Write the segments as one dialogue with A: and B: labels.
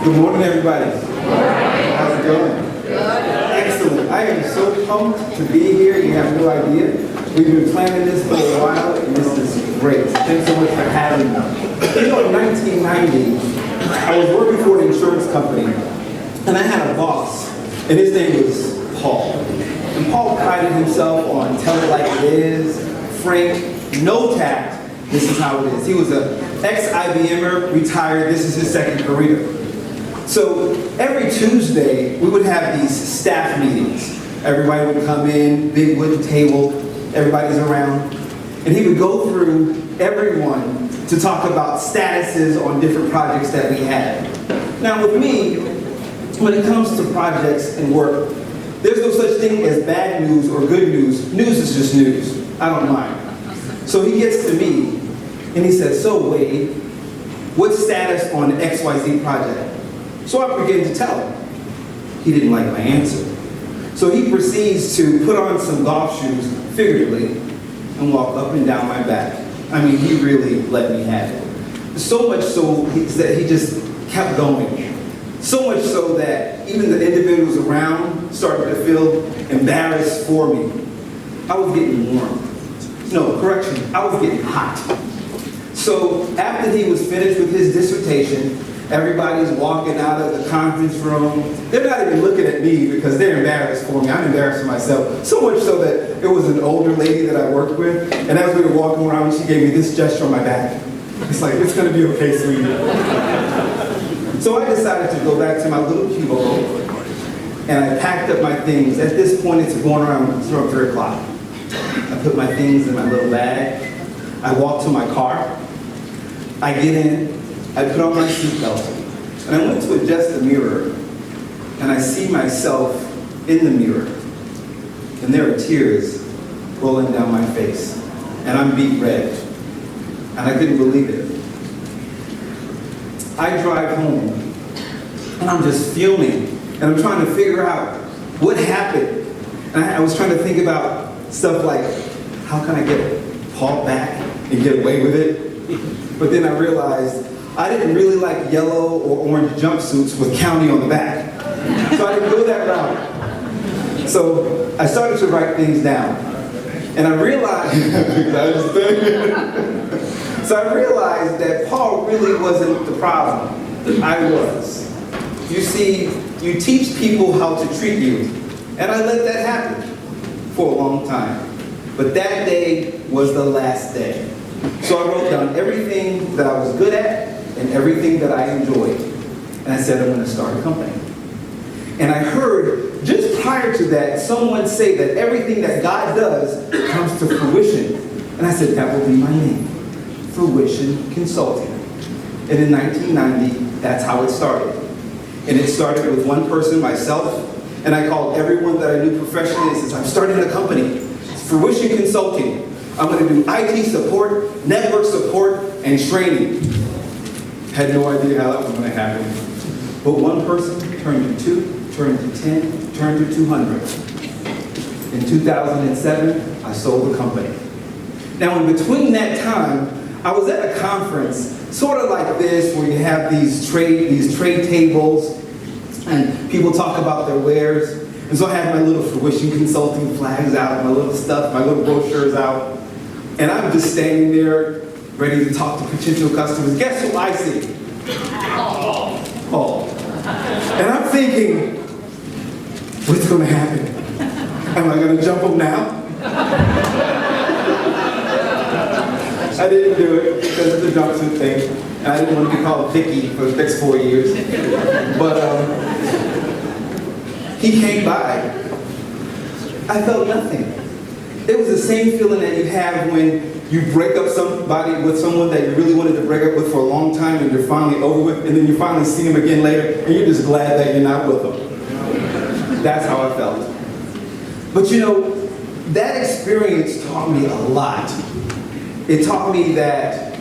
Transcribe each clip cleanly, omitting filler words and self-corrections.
A: Good morning, everybody. How's it going? Excellent. I am so pumped to be here. You have no idea. We've been planning this for a while, and this is great. Thanks so much for having me. You know, in 1990, I was working for an insurance company, and I had a boss, and his name was Paul. And Paul prided himself on tell it like it is, frank, no tact. This is how it is. He was an ex-IBMer, retired. This is his second career. So every Tuesday, we would have these staff meetings. Everybody would come in, big wooden table, everybody's around. And he would go through everyone to talk about statuses on different projects that we had. Now with me, when it comes to projects and work, there's no such thing as bad news or good news. News is just news. I don't mind. So he gets to me and he says, "So Wade, what's status on the XYZ project?" So I began to tell him. He didn't like my answer. So he proceeds to put on some golf shoes, figuratively, and walk up and down my back. I mean, he really let me have it. So much so that he just kept going. So much so that even the individuals around started to feel embarrassed for me. I was getting warm. No, correction, I was getting hot. So after he was finished with his dissertation, everybody's walking out of the conference room. They're not even looking at me because they're embarrassed for me. I'm embarrassed for myself. So much so that it was an older lady that I worked with, and as we were walking around, she gave me this gesture on my back. It's like, "It's going to be okay, sweetie." So I decided to go back to my little cubicle, and I packed up my things. At this point, it's going around 3 o'clock. I put my things in my little bag. I walked to my car. I get in. I put on my seatbelt, and I went to adjust the mirror, and I see myself in the mirror, and there are tears rolling down my face, and I'm beet red, and I couldn't believe it. I drive home, and I'm just fuming, and I'm trying to figure out what happened, and I was trying to think about stuff like, how can I get Paul back and get away with it? But then I realized I didn't really like yellow or orange jumpsuits with county on the back. So I didn't go that route. So I started to write things down. And I realized, so I realized that Paul really wasn't the problem. I was. You see, you teach people how to treat you. And I let that happen for a long time. But that day was the last day. So I wrote down everything that I was good at and everything that I enjoyed. And I said, I'm going to start a company. And I heard, just prior to that, someone say that everything that God does comes to fruition. And I said, that will be my name, Fruition Consulting. And in 1990, that's how it started. And it started with one person, myself, and I called everyone that I knew professionally and says, I'm starting a company, Fruition Consulting. I'm going to do IT support, network support, and training. Had no idea how that was going to happen. But one person turned to 2, turned to 10, turned to 200. In 2007, I sold the company. Now, in between that time, I was at a conference, sort of like this, where you have these trade tables, and people talk about their wares. And so I had my little Fruition Consulting flags out, my little stuff, my little brochures out. And I'm just standing there, ready to talk to potential customers. Guess who I see? Paul. And I'm thinking, what's going to happen? Am I going to jump him now? I didn't do it because of the jumpsuit thing. And I didn't want to be called Vicky for the next 4 years. But he came by. I felt nothing. It was the same feeling that you have when you break up somebody with someone that you really wanted to break up with for a long time and you're finally over with, and then you finally see them again later and you're just glad that you're not with them. That's how I felt. But you know, that experience taught me a lot. It taught me that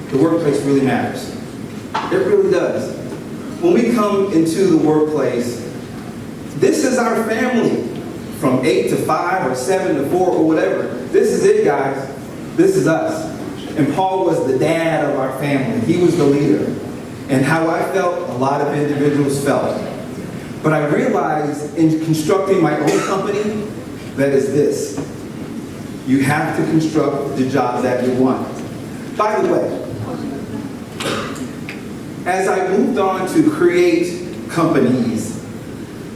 A: the workplace really matters. It really does. When we come into the workplace, this is our family. From 8 to 5 or 7 to 4 or whatever. This is it, guys. This is us. And Paul was the dad of our family. He was the leader. And how I felt, a lot of individuals felt. But I realized in constructing my own company, that is this. You have to construct the job that you want. By the way, as I moved on to create companies,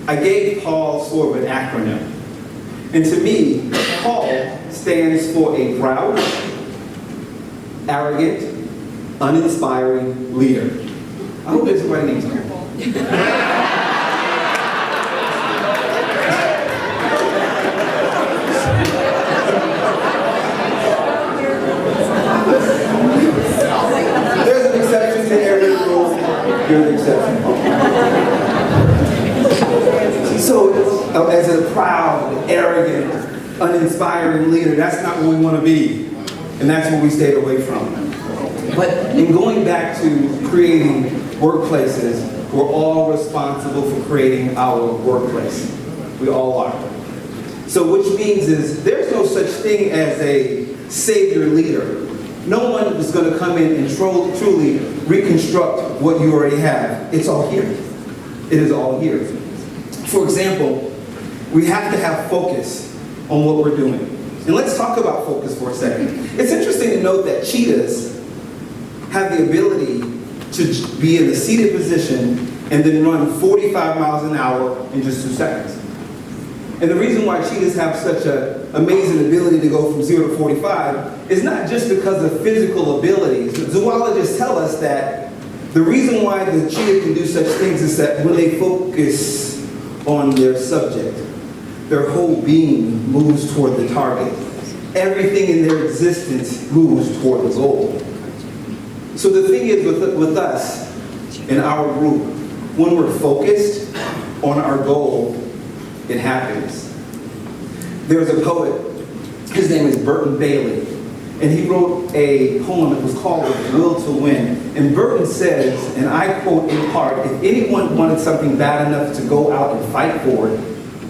A: I gave Paul sort of an acronym. And to me, Paul stands for a proud, arrogant, uninspiring leader. I hope there's somebody named Paul. There's an exception to every rule. You're the exception. So, as a proud, arrogant, uninspiring leader, that's not what we want to be. And that's what we stayed away from. But in going back to creating workplaces, we're all responsible for creating our workplace. We all are. So which means is there's no such thing as a savior leader. No one is going to come in and truly reconstruct what you already have. It's all here. It is all here. For example, we have to have focus on what we're doing. And let's talk about focus for a second. It's interesting to note that cheetahs have the ability to be in a seated position and then run 45 miles an hour in just 2 seconds. And the reason why cheetahs have such an amazing ability to go from 0 to 45 is not just because of physical abilities. Zoologists tell us that the reason why the cheetah can do such things is that when they focus on their subject, their whole being moves toward the target. Everything in their existence moves toward the goal. So the thing is with us in our group, when we're focused on our goal, it happens. There's a poet, his name is Burton Bailey, and he wrote a poem that was called The Will to Win. And Burton says, and I quote in part, if anyone wanted something bad enough to go out and fight for it,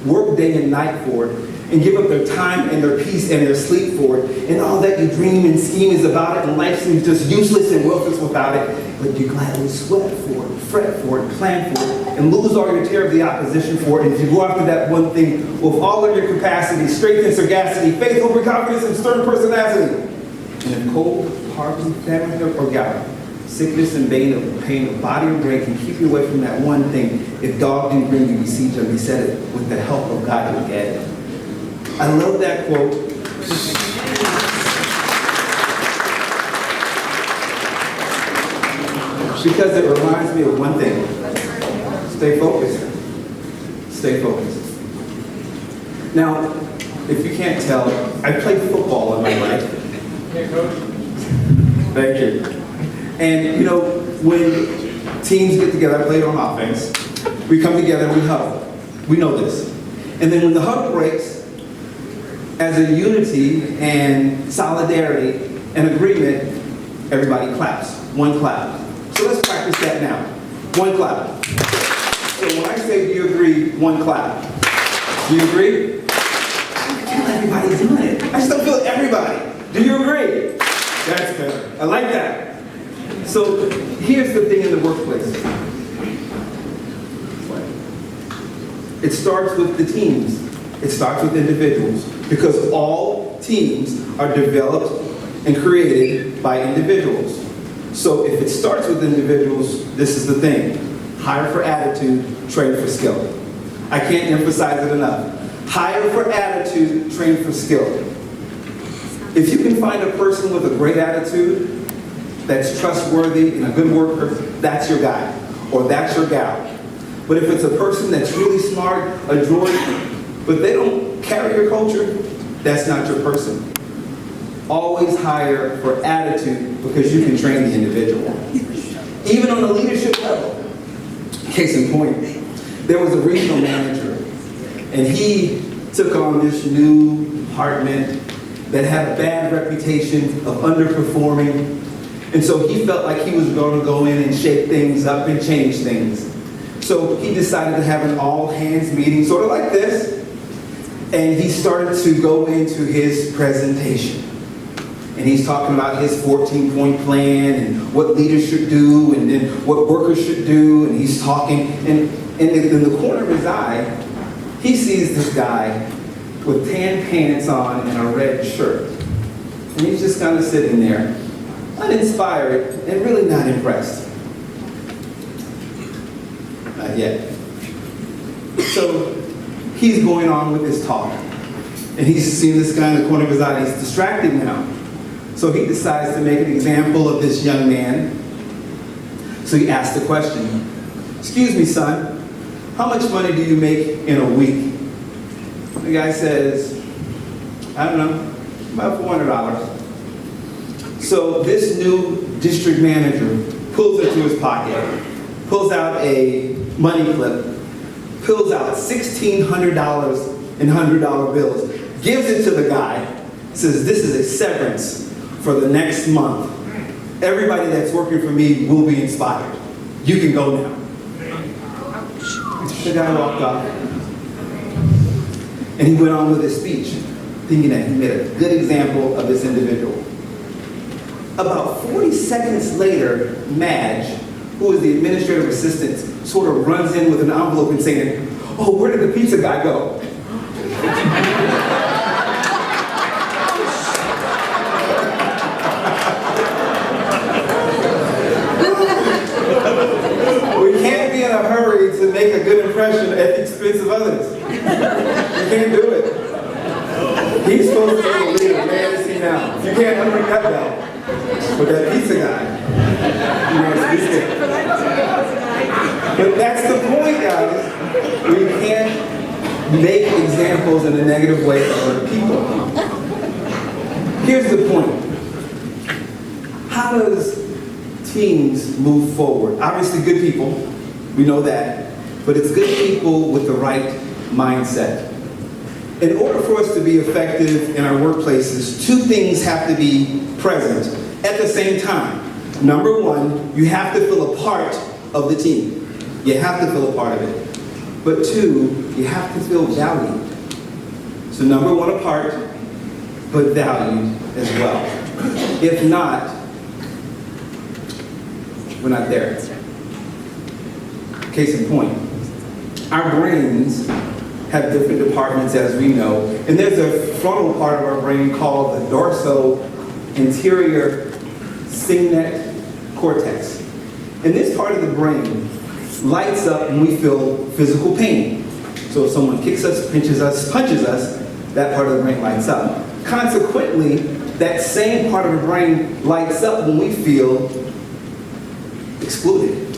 A: work day and night for it, and give up their time and their peace and their sleep for it, and all that you dream and scheme is about it, and life seems just useless and worthless without it, but you gladly sweat for it, fret for it, plan for it, and lose all your terror of the opposition for it. And if you go after that one thing with all of your capacity, strength and sagacity, faith, hope, confidence, and stern personality, and if cold, hardly, famine, or gout, sickness and pain of body and brain can keep you away from that one thing, if dog didn't bring you, besiege him, he said it, with the help of God, you'll get it. I love that quote. Because it reminds me of one thing. Stay focused. Stay focused. Now, if you can't tell, I played football in my life. Thank you. And you know, when teams get together, I played on offense, we come together and we huddle. We know this. And then when the huddle breaks, as a unity and solidarity and agreement, everybody claps. One clap. So let's practice that now. One clap. So when I say, do you agree, one clap. Do you agree? I feel everybody doing it. I still feel everybody. Do you agree? That's better. I like that. So here's the thing in the workplace. It starts with the teams. It starts with individuals. Because all teams are developed and created by individuals. So if it starts with individuals, this is the thing. Hire for attitude, train for skill. I can't emphasize it enough. Hire for attitude, train for skill. If you can find a person with a great attitude, that's trustworthy and a good worker, that's your guy, or that's your gal. But if it's a person that's really smart, adroit, but they don't carry your culture, that's not your person. Always hire for attitude because you can train the individual. Even on a leadership level. Case in point, there was a regional manager and he took on this new department that had a bad reputation of underperforming. And so he felt like he was going to go in and shake things up and change things. So he decided to have an all-hands meeting, sort of like this, and he started to go into his presentation. And he's talking about his 14-point plan and what leaders should do and then what workers should do. And he's talking, and in the corner of his eye, he sees this guy with tan pants on and a red shirt. And he's just kind of sitting there, uninspired and really not impressed. Not yet. So he's going on with his talk. And he's seeing this guy in the corner of his eye. He's distracted now. So he decides to make an example of this young man. So he asks the question, "Excuse me, son, how much money do you make in a week?" The guy says, "I don't know, about $400. So this new district manager pulls into his pocket, pulls out a money clip, pulls out $1,600 in $100 bills, gives it to the guy, says, "This is a severance for the next month. Everybody that's working for me will be inspired. You can go now." The guy walked off. And he went on with his speech, thinking that he made a good example of this individual. About 40 seconds later, Madge, who is the administrative assistant, sort of runs in with an envelope and saying, "Oh, where did the pizza guy go?" We can't be in a hurry to make a good impression at the expense of others. You can't do it. He's supposed to be the leader. Man, is he now? You can't unring that bell. But that pizza guy, he wants to be there. But that's the point, guys. We can't make examples in a negative way of other people. Here's the point. How does teams move forward? Obviously, good people. We know that. But it's good people with the right mindset. In order for us to be effective in our workplaces, two things have to be present at the same time. Number one, you have to feel a part of the team. You have to feel a part of it. But two, you have to feel valued. So number one, a part, but valued as well. If not, we're not there. Case in point, our brains have different departments, as we know, and there's a frontal part of our brain called the dorso-anterior cingulate cortex. And this part of the brain lights up when we feel physical pain. So if someone kicks us, pinches us, punches us, that part of the brain lights up. Consequently, that same part of the brain lights up when we feel excluded.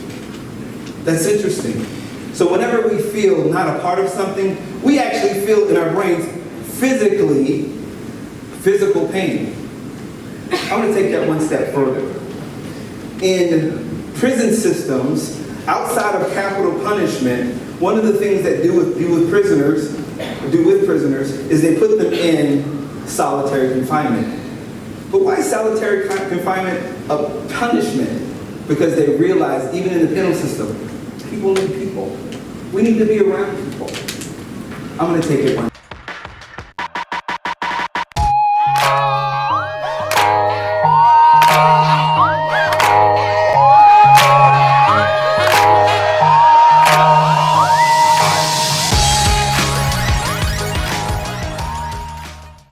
A: That's interesting. So whenever we feel not a part of something, we actually feel in our brains physical pain. I'm going to take that one step further. In prison systems, outside of capital punishment, one of the things that do with prisoners is they put them in solitary confinement. But why is solitary confinement a punishment? Because they realize, even in the penal system, people need people. We need to be around people. I'm going to take it one.